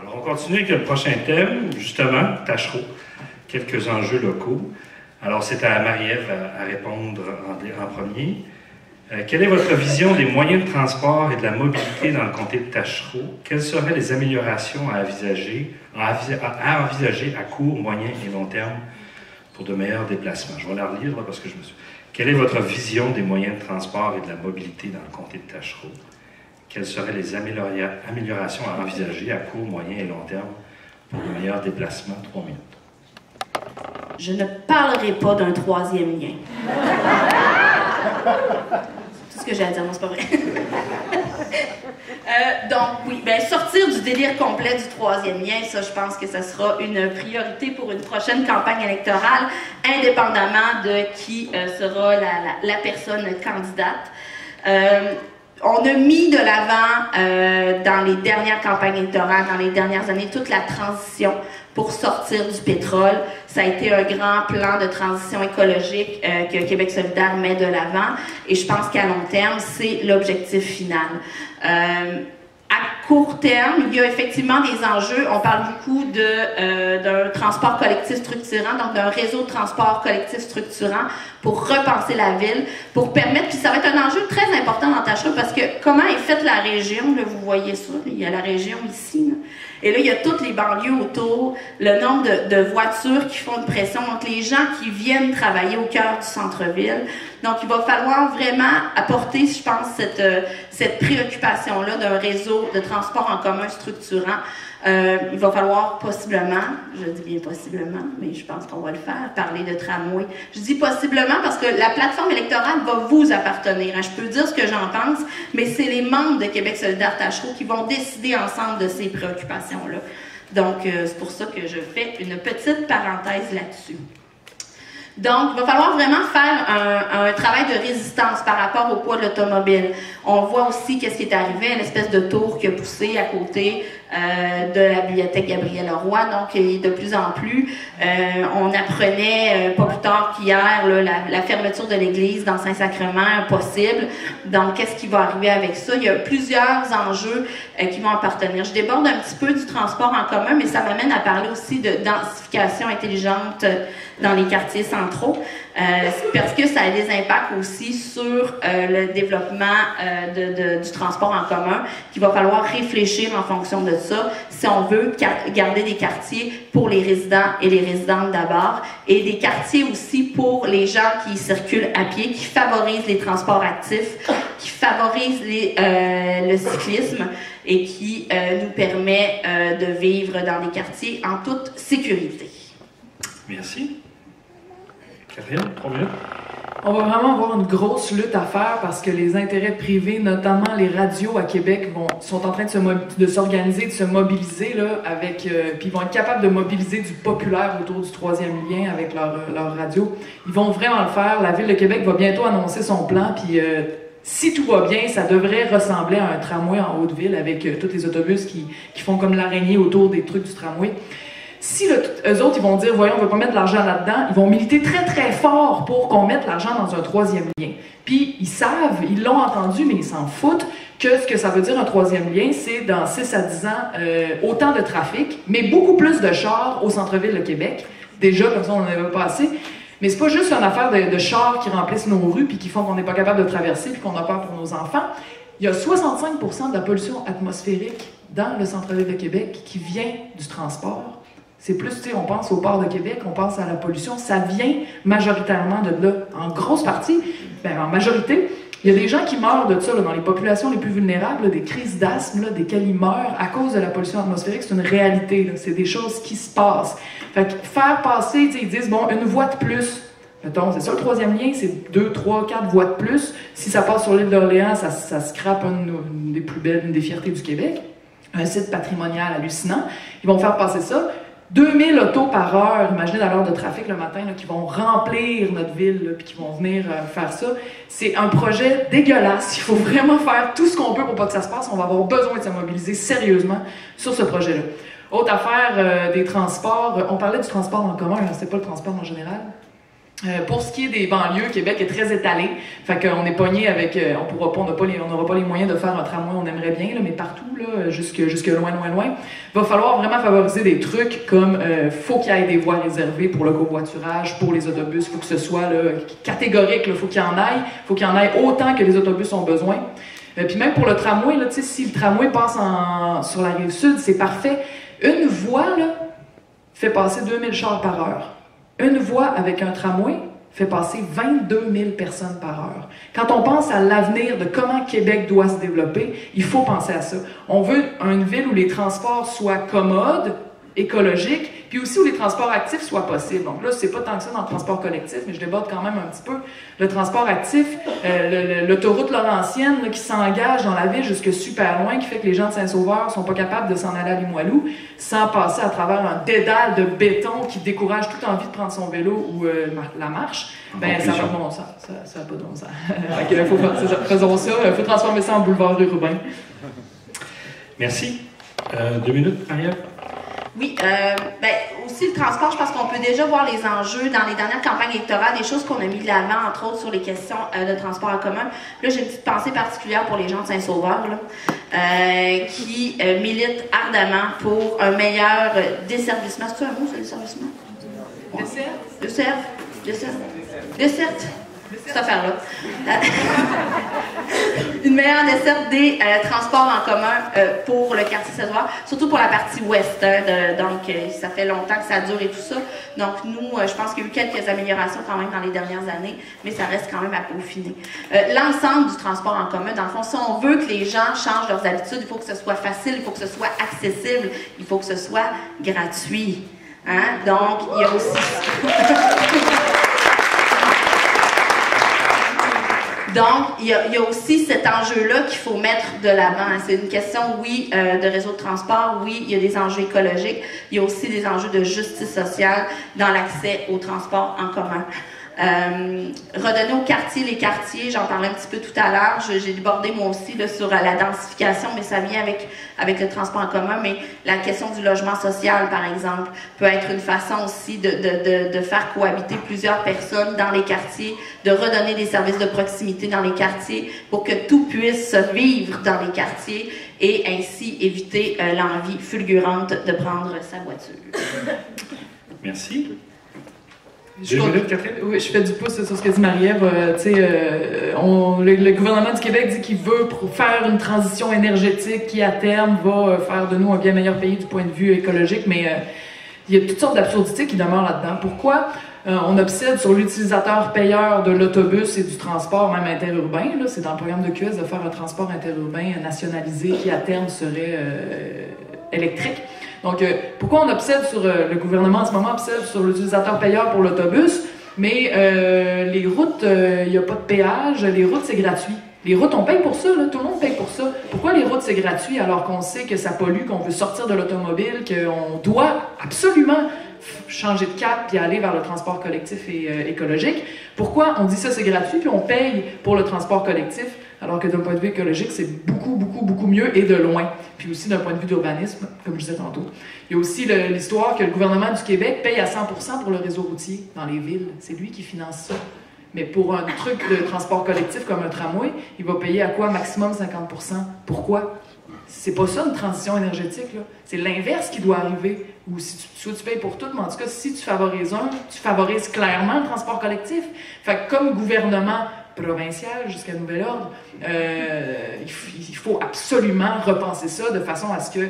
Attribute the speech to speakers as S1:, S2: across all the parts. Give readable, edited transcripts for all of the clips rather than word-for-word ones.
S1: Alors, on continue avec le prochain thème, justement, Tachereau, quelques enjeux locaux. Alors, c'est à Marie-Ève à répondre en premier. Quelle est votre vision des moyens de transport et de la mobilité dans le comté de Tachereau? Quelles seraient les améliorations à envisager à court, moyen et long terme pour de meilleurs déplacements? Je vais la relire là, parce que je me suis... Quelle est votre vision des moyens de transport et de la mobilité dans le comté de Tachereau? Quelles seraient les améliorations à envisager à court, moyen et long terme pour de meilleurs déplacements? 3 minutes.
S2: Je ne parlerai pas d'un troisième lien. C'est tout ce que j'ai à dire, non, c'est pas vrai. Donc, oui, bien, sortir du délire complet du troisième lien, ça, je pense que ça sera une priorité pour une prochaine campagne électorale, indépendamment de qui sera la personne candidate. On a mis de l'avant dans les dernières campagnes électorales, dans les dernières années, toute la transition pour sortir du pétrole. Ça a été un grand plan de transition écologique que Québec solidaire met de l'avant et je pense qu'à long terme, c'est l'objectif final. À court terme, il y a effectivement des enjeux. On parle beaucoup d'un transport collectif structurant, donc d'un réseau de transport collectif structurant pour repenser la ville, pour permettre, puis ça va être un enjeu très important dans Tachereau parce que comment est faite la région, là, vous voyez ça, il y a la région ici, là. Et là, il y a toutes les banlieues autour, le nombre de voitures qui font une pression, donc les gens qui viennent travailler au cœur du centre-ville. Donc, il va falloir vraiment apporter, je pense, cette préoccupation-là d'un réseau de transport en commun structurant. Il va falloir possiblement, je dis bien possiblement, mais je pense qu'on va le faire, parler de tramway. Je dis possiblement parce que la plateforme électorale va vous appartenir. Je peux dire ce que j'en pense, mais c'est les membres de Québec solidaire Tachereau qui vont décider ensemble de ces préoccupations-là. Donc, c'est pour ça que je fais une petite parenthèse là-dessus. Donc, il va falloir vraiment faire un travail de résistance par rapport au poids de l'automobile. On voit aussi qu'est-ce qui est arrivé, une espèce de tour qui a poussé à côté de la bibliothèque Gabriel-Leroy. Donc, de plus en plus, on apprenait pas plus tard qu'hier la fermeture de l'église dans Saint-Sacrement possible. Donc, qu'est-ce qui va arriver avec ça? Il y a plusieurs enjeux qui vont appartenir. Je déborde un petit peu du transport en commun, mais ça m'amène à parler aussi de densification intelligente dans les quartiers centraux, parce que ça a des impacts aussi sur le développement du transport en commun, qu'il va falloir réfléchir en fonction de ça, si on veut garder des quartiers pour les résidents et les résidentes d'abord, et des quartiers aussi pour les gens qui circulent à pied, qui favorisent les transports actifs, qui favorisent le cyclisme, et qui nous permet de vivre dans des quartiers en toute sécurité.
S1: Merci. Catherine, 3 minutes.
S3: On va vraiment avoir une grosse lutte à faire parce que les intérêts privés, notamment les radios à Québec, sont en train de s'organiser, de se mobiliser, là, puis ils vont être capables de mobiliser du populaire autour du troisième lien avec leur radio. Ils vont vraiment le faire. La Ville de Québec va bientôt annoncer son plan, puis si tout va bien, ça devrait ressembler à un tramway en Haute-Ville avec tous les autobus qui font comme l'araignée autour des trucs du tramway. Si eux autres, ils vont dire, voyons, on ne veut pas mettre de l'argent là-dedans, ils vont militer très, très fort pour qu'on mette l'argent dans un troisième lien. Puis, ils savent, ils l'ont entendu, mais ils s'en foutent que ce que ça veut dire un troisième lien, c'est dans 6 à 10 ans, autant de trafic, mais beaucoup plus de chars au centre-ville de Québec. Déjà, comme ça, on n'en avait pas assez. Mais c'est pas juste une affaire de chars qui remplissent nos rues puis qui font qu'on n'est pas capable de traverser puis qu'on a peur pour nos enfants. Il y a 65% de la pollution atmosphérique dans le centre-ville de Québec qui vient du transport. C'est plus, tu sais, on pense au port de Québec, on pense à la pollution, ça vient majoritairement de là. En grosse partie, en majorité, il y a des gens qui meurent de ça, là, dans les populations les plus vulnérables, là, des crises d'asthme, desquelles ils meurent à cause de la pollution atmosphérique, c'est une réalité, là, c'est des choses qui se passent. Fait que faire passer, tu sais, ils disent, bon, une voie de plus, mettons, c'est ça le troisième lien, c'est 2, 3, 4 voies de plus. Si ça passe sur l'île d'Orléans, ça scrape une des plus belles, une des fiertés du Québec, un site patrimonial hallucinant. Ils vont faire passer ça. 2000 autos par heure, imaginez dans l'heure de trafic le matin, là, qui vont remplir notre ville, puis qui vont venir faire ça. C'est un projet dégueulasse. Il faut vraiment faire tout ce qu'on peut pour pas que ça se passe. On va avoir besoin de se mobiliser sérieusement sur ce projet-là. Autre affaire, des transports. On parlait du transport en commun, c'était pas le transport en général. Pour ce qui est des banlieues, Québec est très étalé. Fait qu'on est pogné avec... on n'aura pas les moyens de faire un tramway, on aimerait bien, là, mais partout, là, jusque loin. Va falloir vraiment favoriser des trucs comme faut qu'il y ait des voies réservées pour le covoiturage, pour les autobus. Faut que ce soit là, catégorique, là, faut qu'il y en aille. Faut qu'il y en aille autant que les autobus ont besoin. Puis même pour le tramway, là, si le tramway passe sur la Rive-Sud, c'est parfait. Une voie là, fait passer 2000 chars par heure. Une voie avec un tramway fait passer 22 000 personnes par heure. Quand on pense à l'avenir de comment Québec doit se développer, il faut penser à ça. On veut une ville où les transports soient commodes, écologiques, puis aussi où les transports actifs soient possibles. Donc là, c'est pas tant que ça dans le transport collectif, mais je déborde quand même un petit peu. Le transport actif, l'autoroute Laurentienne là, qui s'engage dans la ville jusque super loin, qui fait que les gens de Saint-Sauveur sont pas capables de s'en aller à Limoilou sans passer à travers un dédale de béton qui décourage toute envie de prendre son vélo ou la marche. Ben, ça n'a pas de bon sens. Ça n'a pas de bon sens. Faisons ça. Il faut transformer ça en boulevard urbain.
S1: Merci. 2 minutes, Marie-Ève.
S2: Oui, aussi le transport, je pense qu'on peut déjà voir les enjeux dans les dernières campagnes électorales, des choses qu'on a mis de l'avant, entre autres sur les questions de transport en commun. Là, j'ai une petite pensée particulière pour les gens de Saint-Sauveur, qui militent ardemment pour un meilleur desservissement. C'est-tu un mot, ça, desservissement? Desserte. Cette affaire-là. Une meilleure desserte des transports en commun pour le quartier Saint-Sauveur, surtout pour la partie ouest. Donc, ça fait longtemps que ça dure et tout ça. Donc, nous, je pense qu'il y a eu quelques améliorations quand même dans les dernières années, mais ça reste quand même à peaufiner. L'ensemble du transport en commun, dans le fond, si on veut que les gens changent leurs habitudes, il faut que ce soit facile, il faut que ce soit accessible, il faut que ce soit gratuit. Hein? Donc, il y a aussi... Donc, il y a aussi cet enjeu-là qu'il faut mettre de l'avant. C'est une question, oui, de réseau de transport, oui, il y a des enjeux écologiques, il y a aussi des enjeux de justice sociale dans l'accès au transport en commun. Redonner aux quartiers les quartiers, j'en parlais un petit peu tout à l'heure, j'ai débordé moi aussi là, sur la densification, mais ça vient avec le transport en commun, mais la question du logement social, par exemple, peut être une façon aussi de faire cohabiter plusieurs personnes dans les quartiers, de redonner des services de proximité dans les quartiers pour que tout puisse vivre dans les quartiers et ainsi éviter l'envie fulgurante de prendre sa voiture.
S1: Merci. 2 minutes, Catherine?
S3: Oui, je fais du pouce sur ce que dit Marie-Ève. Le gouvernement du Québec dit qu'il veut faire une transition énergétique qui, à terme, va faire de nous un bien meilleur pays du point de vue écologique, mais il y a toutes sortes d'absurdités qui demeurent là-dedans. Pourquoi on obsède sur l'utilisateur payeur de l'autobus et du transport, même interurbain? C'est dans le programme de QS de faire un transport interurbain nationalisé qui, à terme, serait électrique. Donc, pourquoi on obsède sur... le gouvernement, en ce moment, obsède sur l'utilisateur payeur pour l'autobus, mais les routes, il n'y a pas de péage, les routes, c'est gratuit. Les routes, on paye pour ça, là, tout le monde paye pour ça. Pourquoi les routes, c'est gratuit alors qu'on sait que ça pollue, qu'on veut sortir de l'automobile, qu'on doit absolument changer de cap puis aller vers le transport collectif et écologique? Pourquoi on dit ça, c'est gratuit, puis on paye pour le transport collectif, alors que d'un point de vue écologique, c'est beaucoup mieux et de loin. Puis aussi d'un point de vue d'urbanisme, comme je disais tantôt. Il y a aussi l'histoire que le gouvernement du Québec paye à 100% pour le réseau routier dans les villes. C'est lui qui finance ça. Mais pour un truc de transport collectif comme un tramway, il va payer à quoi? Maximum 50%. Pourquoi? C'est pas ça une transition énergétique, là. C'est l'inverse qui doit arriver. Ou si soit tu payes pour tout, mais en tout cas, si tu favorises tu favorises clairement le transport collectif. Fait que comme gouvernement provincial jusqu'à nouvel ordre, il faut absolument repenser ça de façon à ce que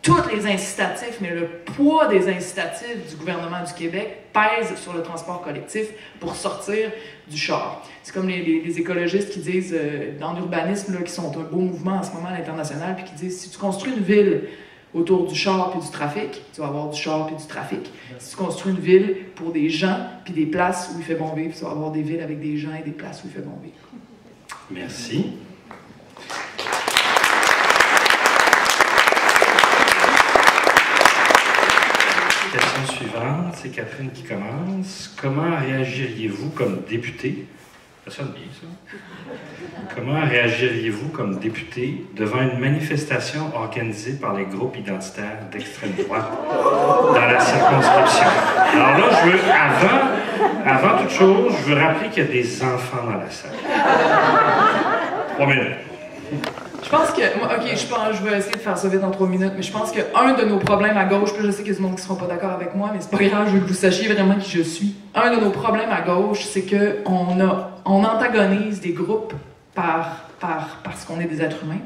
S3: tous les incitatifs, mais le poids des incitatifs du gouvernement du Québec pèse sur le transport collectif pour sortir du char. C'est comme les écologistes qui disent, dans l'urbanisme, qui sont un beau mouvement en ce moment à l'international, puis qui disent, si tu construis une ville autour du char puis du trafic, tu vas avoir du char puis du trafic. Si tu construis une ville pour des gens puis des places où il fait bon vivre, tu vas avoir des villes avec des gens et des places où il fait bon vivre.
S1: Merci. Question suivante, c'est Catherine qui commence. Comment réagiriez-vous comme député Ça sonne bien, ça. Comment réagiriez-vous comme député devant une manifestation organisée par les groupes identitaires d'extrême droite dans la circonscription? Alors là, je veux, avant toute chose, je veux rappeler qu'il y a des enfants dans la salle. 3 minutes.
S3: Je pense que, je vais essayer de faire ça vite en 3 minutes, mais je pense qu'un de nos problèmes à gauche, puis je sais qu'il y a des gens qui ne seront pas d'accord avec moi, mais c'est pas grave, je veux que vous sachiez vraiment qui je suis. Un de nos problèmes à gauche, c'est qu'on antagonise des groupes parce qu'on est des êtres humains,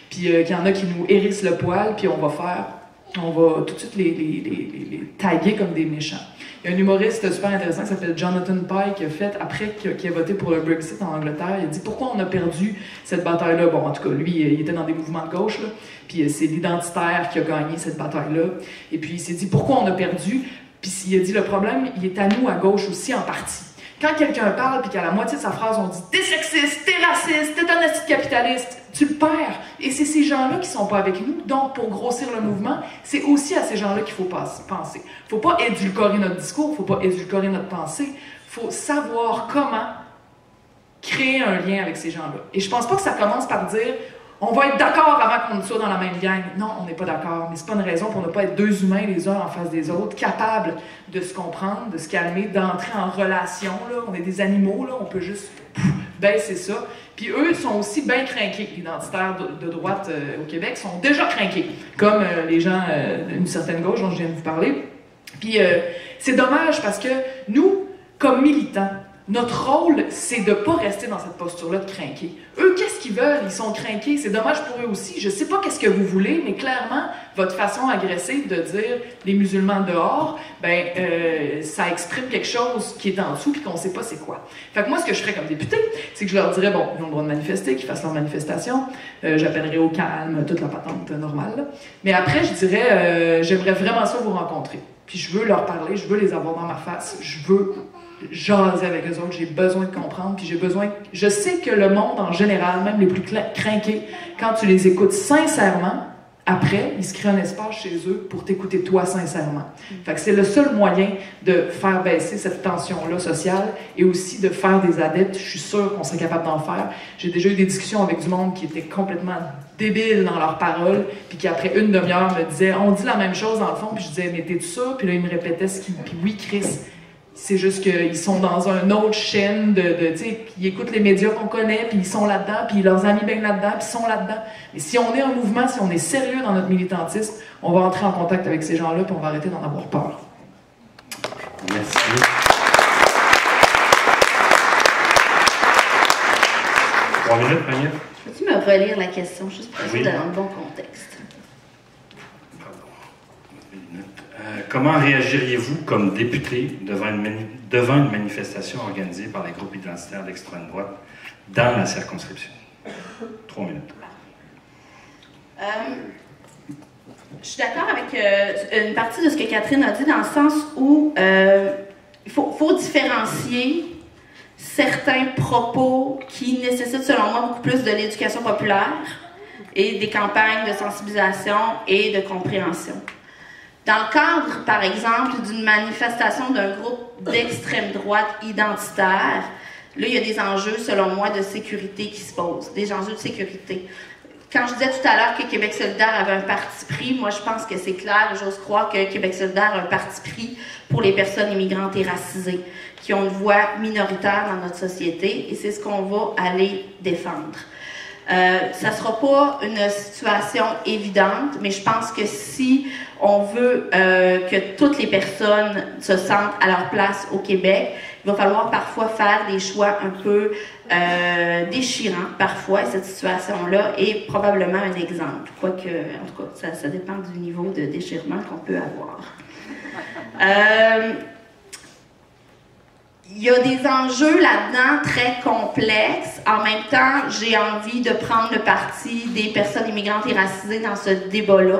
S3: puis qu'il y en a qui nous hérissent le poil, puis on va tout de suite les taguer comme des méchants. Il y a un humoriste super intéressant qui s'appelle Jonathan Pye qui a voté pour le Brexit en Angleterre. Il a dit pourquoi on a perdu cette bataille-là. Bon, en tout cas, lui, il était dans des mouvements de gauche, là, puis c'est l'identitaire qui a gagné cette bataille-là. Et puis il s'est dit pourquoi on a perdu. Puis il a dit le problème, il est à nous à gauche aussi en partie. Quand quelqu'un parle puis qu'à la moitié de sa phrase on dit t'es sexiste, t'es raciste, t'es un asti capitaliste, tu le perds. Et c'est ces gens-là qui sont pas avec nous. Donc, pour grossir le mouvement, c'est aussi à ces gens-là qu'il faut penser. Faut pas édulcorer notre discours, faut pas édulcorer notre pensée. Faut savoir comment créer un lien avec ces gens-là. Et je pense pas que ça commence par dire on va être d'accord avant qu'on soit dans la même gang. Non, on n'est pas d'accord. Mais c'est pas une raison pour ne pas être deux humains les uns en face des autres, capables de se comprendre, de se calmer, d'entrer en relation. Là. On est des animaux, là. On peut juste baisser ça. Puis eux sont aussi bien crinqués. Les identitaires de droite au Québec sont déjà crinqués, comme les gens d'une certaine gauche dont je viens de vous parler. Puis c'est dommage parce que nous, comme militants, notre rôle, c'est de ne pas rester dans cette posture-là de crinquer. Eux, qu'est-ce qu'ils veulent? Ils sont crinqués. C'est dommage pour eux aussi. Je ne sais pas qu'est-ce que vous voulez, mais clairement, votre façon agressive de dire les musulmans dehors, ça exprime quelque chose qui est en dessous et qu'on ne sait pas c'est quoi. Fait que moi, ce que je ferais comme député, c'est que je leur dirais, bon, ils ont le droit de manifester, qu'ils fassent leur manifestation. J'appellerais au calme, toute la patente normale. Là. Mais après, je dirais, j'aimerais vraiment ça vous rencontrer. Puis je veux leur parler, je veux les avoir dans ma face, je veux jaser avec eux autres, j'ai besoin de comprendre, puis je sais que le monde en général, même les plus crinqués, quand tu les écoutes sincèrement, après, ils se créent un espace chez eux pour t'écouter toi sincèrement. Fait que c'est le seul moyen de faire baisser cette tension-là sociale et aussi de faire des adeptes. Je suis sûre qu'on serait capable d'en faire. J'ai déjà eu des discussions avec du monde qui était complètement débile dans leurs paroles, puis qui après une demi-heure me disait on dit la même chose dans le fond, puis je disais mais t'es-tu ça? Puis là, ils me répétaient ce qu'ils... Puis oui, Chris, c'est juste qu'ils sont dans une autre chaîne tu sais, ils écoutent les médias qu'on connaît, puis ils sont là-dedans, puis leurs amis baignent là-dedans, puis ils sont là-dedans. Et si on est un mouvement, si on est sérieux dans notre militantisme, on va entrer en contact avec ces gens-là, puis on va arrêter d'en avoir peur.
S1: Merci. Trois minutes, Maria.
S2: Peux-tu me relire la question, juste pour essayer dans le bon contexte?
S1: Comment réagiriez-vous comme député devant une manifestation organisée par les groupes identitaires d'extrême droite dans la circonscription? 3 minutes.
S2: Je suis d'accord avec une partie de ce que Catherine a dit, dans le sens où il faut différencier certains propos qui nécessitent, selon moi, beaucoup plus de l'éducation populaire et des campagnes de sensibilisation et de compréhension. Dans le cadre, par exemple, d'une manifestation d'un groupe d'extrême droite identitaire, là, il y a des enjeux, selon moi, de sécurité qui se posent, des enjeux de sécurité. Quand je disais tout à l'heure que Québec solidaire avait un parti pris, moi, je pense que c'est clair, j'ose croire que Québec solidaire a un parti pris pour les personnes immigrantes et racisées, qui ont une voix minoritaire dans notre société, et c'est ce qu'on va aller défendre. Ça ne sera pas une situation évidente, mais je pense que si on veut que toutes les personnes se sentent à leur place au Québec, il va falloir parfois faire des choix un peu déchirants, parfois, et cette situation-là est probablement un exemple. Quoique, en tout cas, ça dépend du niveau de déchirement qu'on peut avoir. Il y a des enjeux là-dedans très complexes. En même temps, j'ai envie de prendre le parti des personnes immigrantes et racisées dans ce débat-là.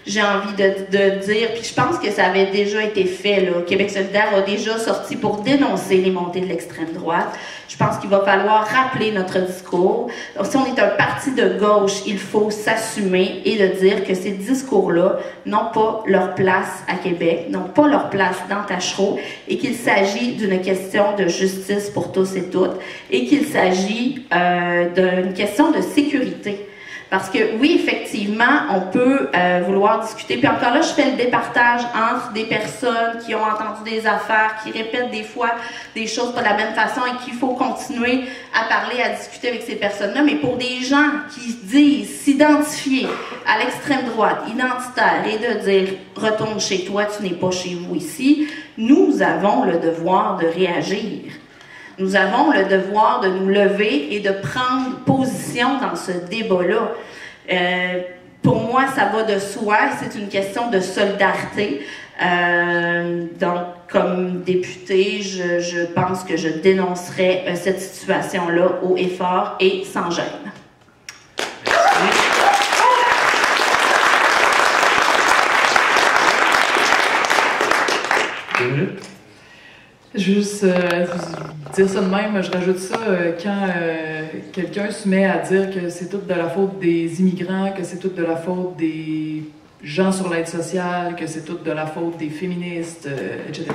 S2: j'ai envie de dire, puis je pense que ça avait déjà été fait, là. Québec solidaire a déjà sorti pour dénoncer les montées de l'extrême droite. Je pense qu'il va falloir rappeler notre discours. Donc, si on est un parti de gauche, il faut s'assumer et de dire que ces discours-là n'ont pas leur place à Québec, n'ont pas leur place dans Tachereau, et qu'il s'agit d'une question de justice pour tous et toutes, et qu'il s'agit d'une question de sécurité. Parce que oui, effectivement, on peut vouloir discuter. Puis encore là, je fais le départage entre des personnes qui ont entendu des affaires, qui répètent des fois des choses pas de la même façon et qu'il faut continuer à parler, à discuter avec ces personnes-là. Mais pour des gens qui disent s'identifier à l'extrême droite, identitaire, et de dire « retourne chez toi, tu n'es pas chez vous ici », nous avons le devoir de réagir. Nous avons le devoir de nous lever et de prendre position dans ce débat-là. Pour moi, ça va de soi, c'est une question de solidarité. Donc, comme députée, je pense que je dénoncerai cette situation-là haut et fort et sans gêne.
S1: Merci.
S3: Juste dire ça de même, je rajoute ça quand quelqu'un se met à dire que c'est toute de la faute des immigrants, que c'est toute de la faute des gens sur l'aide sociale, que c'est toute de la faute des féministes, etc.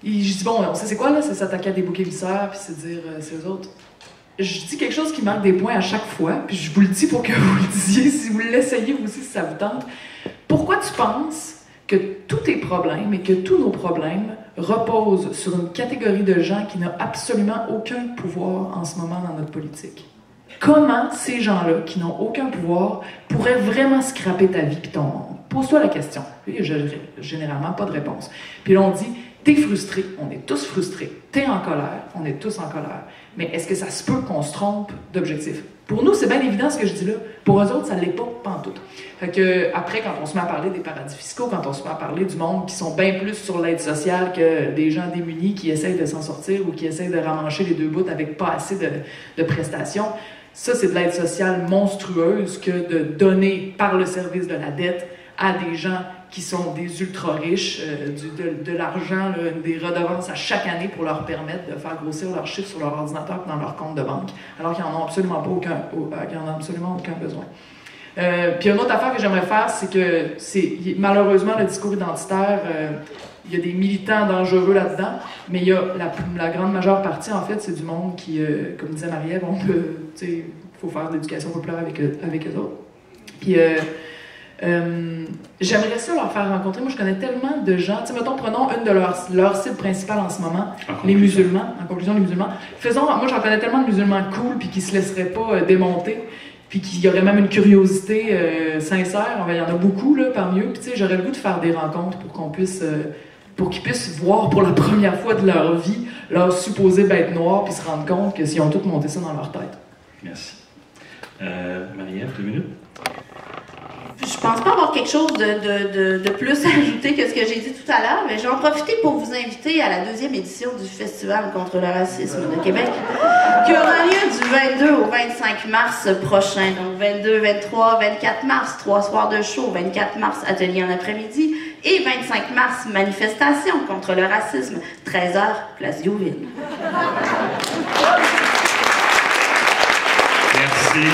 S3: Et je dis, bon, on sait c'est quoi là? C'est s'attaquer à des boucs émissaires, puis c'est dire c'est eux autres. Je dis quelque chose qui marque des points à chaque fois, puis je vous le dis pour que vous le disiez, si vous l'essayez vous aussi, si ça vous tente. Pourquoi tu penses que tous tes problèmes et que tous nos problèmes reposent sur une catégorie de gens qui n'a absolument aucun pouvoir en ce moment dans notre politique? Comment ces gens-là, qui n'ont aucun pouvoir, pourraient vraiment scraper ta vie et ton monde? Pose-toi la question. J'ai généralement pas de réponse. Puis là, on dit, t'es frustré, on est tous frustrés. T'es en colère, on est tous en colère. Mais est-ce que ça se peut qu'on se trompe d'objectif? Pour nous, c'est bien évident ce que je dis là. Pour eux autres, ça ne l'est pas pantoute. Fait que, après, quand on se met à parler des paradis fiscaux, quand on se met à parler du monde qui sont bien plus sur l'aide sociale que des gens démunis qui essayent de s'en sortir ou qui essayent de ramancher les deux bouts avec pas assez de prestations, ça, c'est de l'aide sociale monstrueuse que de donner par le service de la dette à des gens qui sont des ultra-riches, de l'argent, des redevances à chaque année pour leur permettre de faire grossir leurs chiffres sur leur ordinateur et dans leur compte de banque, alors qu'ils n'en ont absolument aucun besoin. Puis une autre affaire que j'aimerais faire, c'est que malheureusement le discours identitaire, il y a des militants dangereux là-dedans, mais il y a la grande majeure partie, en fait, c'est du monde qui, comme disait Marie-Ève, il faut faire de l'éducation populaire avec eux autres. Puis j'aimerais ça leur faire rencontrer. Moi, je connais tellement de gens. Tu sais, mettons, prenons une de leurs cibles principales en ce moment, les musulmans. En conclusion, les musulmans. Moi, j'en connais tellement de musulmans cool puis qui se laisseraient pas démonter, puis qu'il y aurait même une curiosité sincère. Il y en a beaucoup là parmi eux. Puis, tu sais, j'aurais le goût de faire des rencontres pour qu'ils puissent voir pour la première fois de leur vie leur supposée bête noire, puis se rendre compte que s'ils ont tous monté ça dans leur tête.
S1: Merci. Marie-Ève, 2 minutes.
S2: Je pense pas avoir quelque chose de plus à ajouter que ce que j'ai dit tout à l'heure, mais je vais en profiter pour vous inviter à la 2e édition du Festival contre le racisme de Québec, qui aura lieu du 22 au 25 mars prochain. Donc 22, 23, 24 mars, 3 soirs de show, 24 mars, atelier en après-midi, et 25 mars, manifestation contre le racisme, 13h, place Diouville.
S1: Merci.